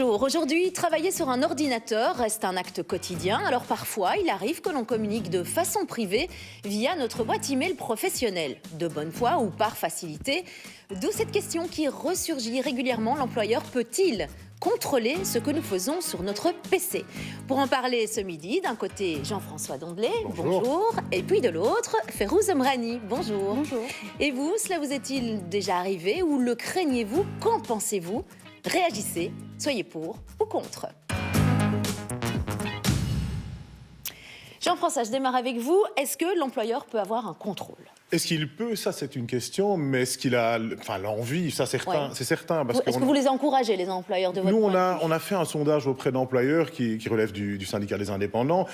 Bonjour, aujourd'hui, travailler sur un ordinateur reste un acte quotidien. Alors parfois, il arrive que l'on communique de façon privée via notre boîte email professionnelle, de bonne foi ou par facilité. D'où cette question qui ressurgit régulièrement, l'employeur peut-il contrôler ce que nous faisons sur notre PC? Pour en parler ce midi, d'un côté Jean-François Domblé, bonjour. Et puis de l'autre, Férouz Emrani, bonjour. Bonjour. Et vous, cela vous est-il déjà arrivé ou le craignez-vous? Qu'en pensez-vous? Réagissez, soyez pour ou contre. Jean-François, je démarre avec vous. Est-ce que l'employeur peut avoir un contrôle? Est-ce qu'il peut? Ça, c'est une question, mais est-ce qu'il a l'envie? Ça, c'est certain. Est-ce que vous les encouragez, les employeurs de votre Nous, point on a fait un sondage auprès d'employeurs qui relève du syndicat des indépendants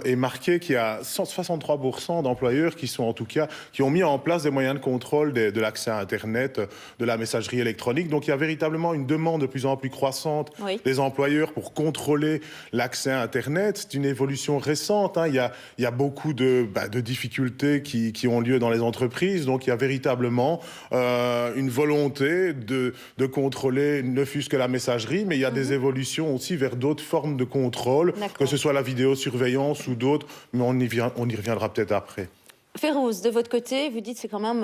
et marqué qu'il y a 63% d'employeurs qui ont mis en place des moyens de contrôle de l'accès à Internet, de la messagerie électronique. Donc, il y a véritablement une demande de plus en plus croissante des employeurs pour contrôler l'accès à Internet. C'est une évolution récente. Il y a beaucoup de difficultés qui ont lieu dans les entreprises, donc il y a véritablement une volonté de contrôler ne fût-ce que la messagerie, mais il y a des évolutions aussi vers d'autres formes de contrôle, que ce soit la vidéosurveillance ou d'autres, mais on y reviendra peut-être après. Férouz, de votre côté, vous dites que c'est quand même,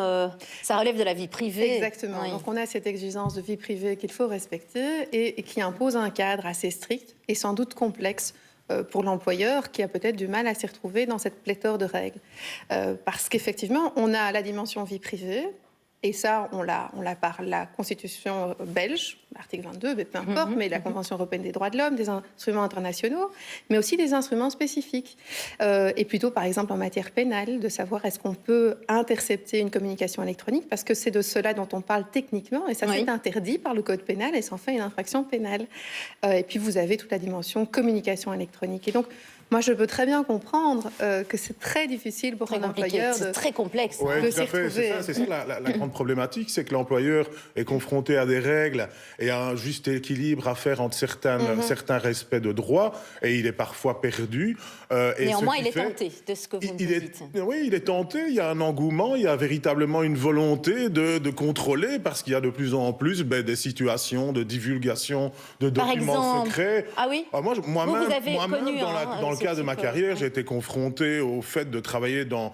ça relève de la vie privée. Exactement. Oui. Donc on a cette exigence de vie privée qu'il faut respecter et qui impose un cadre assez strict et sans doute complexe pour l'employeur qui a peut-être du mal à s'y retrouver dans cette pléthore de règles. Parce qu'effectivement, on a la dimension vie privée, et ça, on l'a par la Constitution belge, l'article 22, mais peu importe, mais la Convention européenne des droits de l'homme, des instruments internationaux, mais aussi des instruments spécifiques. Et plutôt, par exemple, en matière pénale, de savoir est-ce qu'on peut intercepter une communication électronique, parce que c'est de cela dont on parle techniquement, et ça c'est interdit par le Code pénal, et ça en fait une infraction pénale. Et puis vous avez toute la dimension communication électronique. Et donc, moi, je peux très bien comprendre que c'est très difficile pour un employeur c'est très complexe de s'y retrouver. C'est ça la grande problématique, c'est que l'employeur est confronté à des règles et à un juste équilibre à faire entre certains respects de droits, et il est parfois perdu. Néanmoins, il est tenté de ce que vous me dites. Oui, il est tenté, il y a un engouement, il y a véritablement une volonté de contrôler, parce qu'il y a de plus en plus des situations de divulgation de documents secrets. Ah oui. Moi-même, connu, dans le cadre de ma carrière, j'ai été confronté au fait de travailler dans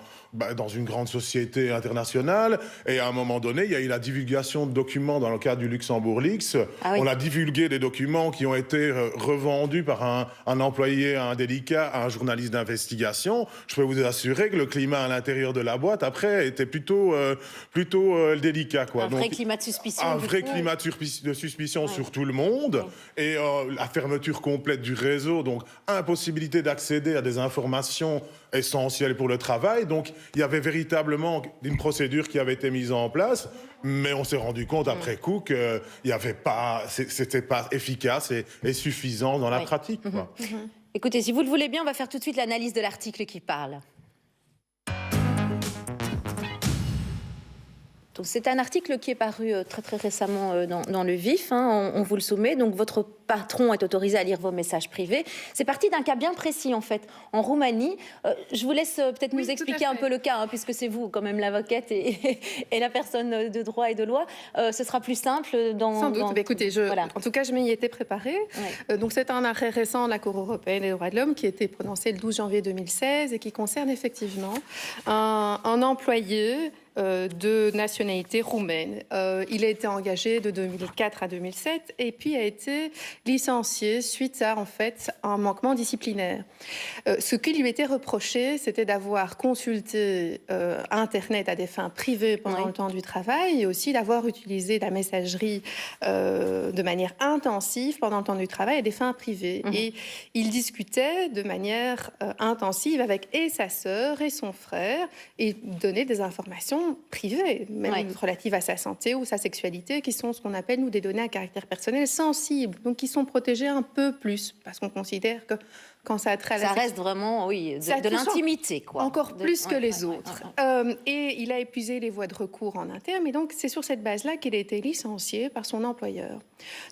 une grande société internationale, et à un moment donné, il y a eu la divulgation de documents dans le cadre du Luxembourg Leaks. On a divulgué des documents qui ont été revendus par un employé indélicat à un journaliste d'investigation. Je peux vous assurer que le climat à l'intérieur de la boîte, après, était plutôt délicat. Vrai climat de suspicion. Un vrai climat de suspicion sur tout le monde, et la fermeture complète du réseau, donc impossibilité d'accéder à des informations essentielles pour le travail. Donc, il y avait véritablement une procédure qui avait été mise en place, mais on s'est rendu compte après coup que c'était pas efficace et suffisant dans la pratique. Écoutez, si vous le voulez bien, on va faire tout de suite l'analyse de l'article qui parle. C'est un article qui est paru très très récemment dans Le Vif, on vous le soumet. Donc votre patron est autorisé à lire vos messages privés. C'est parti d'un cas bien précis en fait, en Roumanie. Je vous laisse peut-être nous expliquer un peu le cas, puisque c'est vous quand même l'avocate et la personne de droit et de loi. Ce sera plus simple Sans doute. Écoutez, en tout cas, je m'y étais préparée. Donc c'est un arrêt récent de la Cour européenne des droits de l'homme qui a été prononcé le 12 janvier 2016 et qui concerne effectivement un employé de nationalité roumaine. Il a été engagé de 2004 à 2007 et puis a été licencié suite à un manquement disciplinaire. Ce qui lui était reproché, c'était d'avoir consulté Internet à des fins privées pendant le temps du travail, et aussi d'avoir utilisé la messagerie de manière intensive pendant le temps du travail à des fins privées. Et il discutait de manière intensive avec sa sœur et son frère, et donnait des informations privées, même relatives à sa santé ou sa sexualité, qui sont ce qu'on appelle, nous, des données à caractère personnel sensibles, donc qui sont protégées un peu plus, parce qu'on considère que quand ça a trait à la reste vraiment, de l'intimité, quoi. Encore plus que les autres. Et il a épuisé les voies de recours en interne, et donc c'est sur cette base-là qu'il a été licencié par son employeur.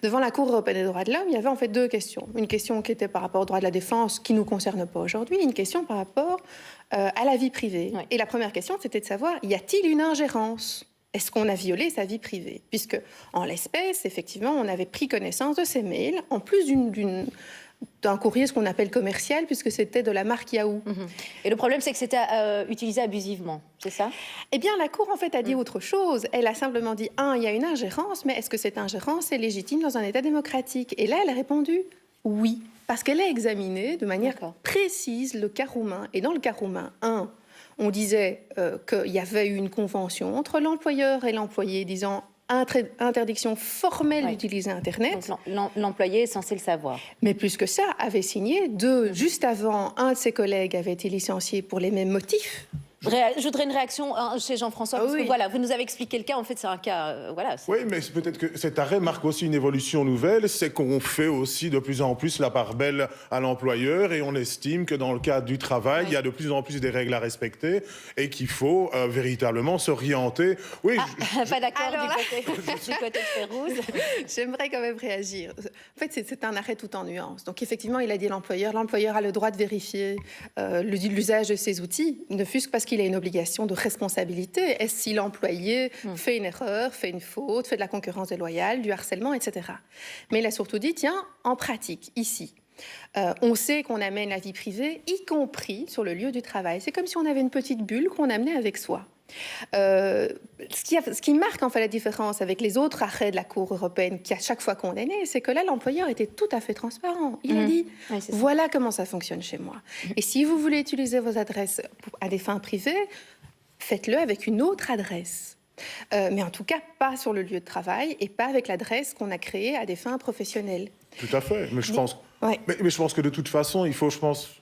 Devant la Cour européenne des droits de l'homme, il y avait en fait deux questions. Une question qui était par rapport au droit de la défense, qui ne nous concerne pas aujourd'hui, une question par rapport à la vie privée. Et la première question, c'était de savoir, y a-t-il une ingérence ? est-ce qu'on a violé sa vie privée? Puisque, en l'espèce, effectivement, on avait pris connaissance de ces mails, en plus d'un courrier, ce qu'on appelle commercial, puisque c'était de la marque Yahoo. Et le problème, c'est que c'était utilisé abusivement, c'est ça? Eh bien, la Cour, en fait, a dit autre chose. Elle a simplement dit, il y a une ingérence, mais est-ce que cette ingérence est légitime dans un État démocratique? Et là, elle a répondu oui, parce qu'elle a examiné de manière précise le cas roumain. Et dans le cas roumain, on disait qu'il y avait eu une convention entre l'employeur et l'employé disant interdiction formelle d'utiliser Internet. Donc, l'employé est censé le savoir. Mais plus que ça, avait signé juste avant, un de ses collègues avait été licencié pour les mêmes motifs. Je voudrais une réaction chez Jean-François, parce que voilà, vous nous avez expliqué le cas, en fait c'est un cas... Oui, mais peut-être que cet arrêt marque aussi une évolution nouvelle, c'est qu'on fait aussi de plus en plus la part belle à l'employeur et on estime que dans le cadre du travail, il y a de plus en plus des règles à respecter et qu'il faut véritablement s'orienter. Oui, pas d'accord du côté de Férouz. J'aimerais quand même réagir. En fait, c'est un arrêt tout en nuances. Donc effectivement, il a dit l'employeur a le droit de vérifier l'usage de ses outils, ne fût-ce que parce qu'il a une obligation de responsabilité. Est-ce si l'employé fait une erreur, fait une faute, fait de la concurrence déloyale, du harcèlement, etc. Mais il a surtout dit, tiens, en pratique, ici, on sait qu'on amène la vie privée, y compris sur le lieu du travail. C'est comme si on avait une petite bulle qu'on amenait avec soi. Ce qui marque en fait la différence avec les autres arrêts de la Cour européenne qui à chaque fois condamné, c'est que là l'employeur était tout à fait transparent. Il a dit voilà comment ça fonctionne chez moi. Et si vous voulez utiliser vos adresses à des fins privées, faites-le avec une autre adresse. Mais en tout cas pas sur le lieu de travail et pas avec l'adresse qu'on a créée à des fins professionnelles. Tout à fait, mais je pense... Mais je pense que de toute façon, il faut,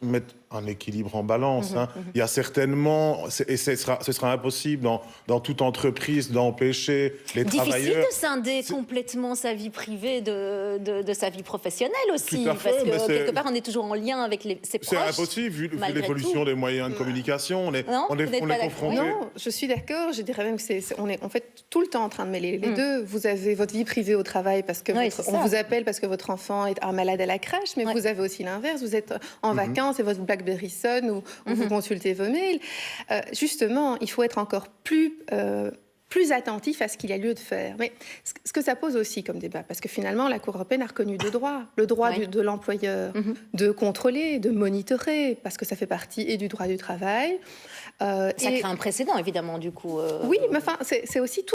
mettre un équilibre en balance. Il y a certainement, et ce sera impossible dans toute entreprise d'empêcher les travailleurs... Difficile de scinder complètement sa vie privée de sa vie professionnelle aussi. Parce que quelque part, on est toujours en lien avec ses proches. C'est impossible, vu l'évolution des moyens de communication. On est confronté... Non, je suis d'accord. Je dirais même qu'on est en fait tout le temps en train de mêler les deux. Vous avez votre vie privée au travail parce que on vous appelle parce que votre enfant est malade à la crèche. Mais vous avez aussi l'inverse, vous êtes en vacances et votre BlackBerry sonne ou vous consultez vos mails. Justement, il faut être encore plus attentif à ce qu'il y a lieu de faire. Mais ce que ça pose aussi comme débat, parce que finalement, la Cour européenne a reconnu deux droits. Le droit de l'employeur de contrôler, de monitorer, parce que ça fait partie et du droit du travail. Ça crée un précédent, évidemment, du coup. Oui, mais enfin, c'est aussi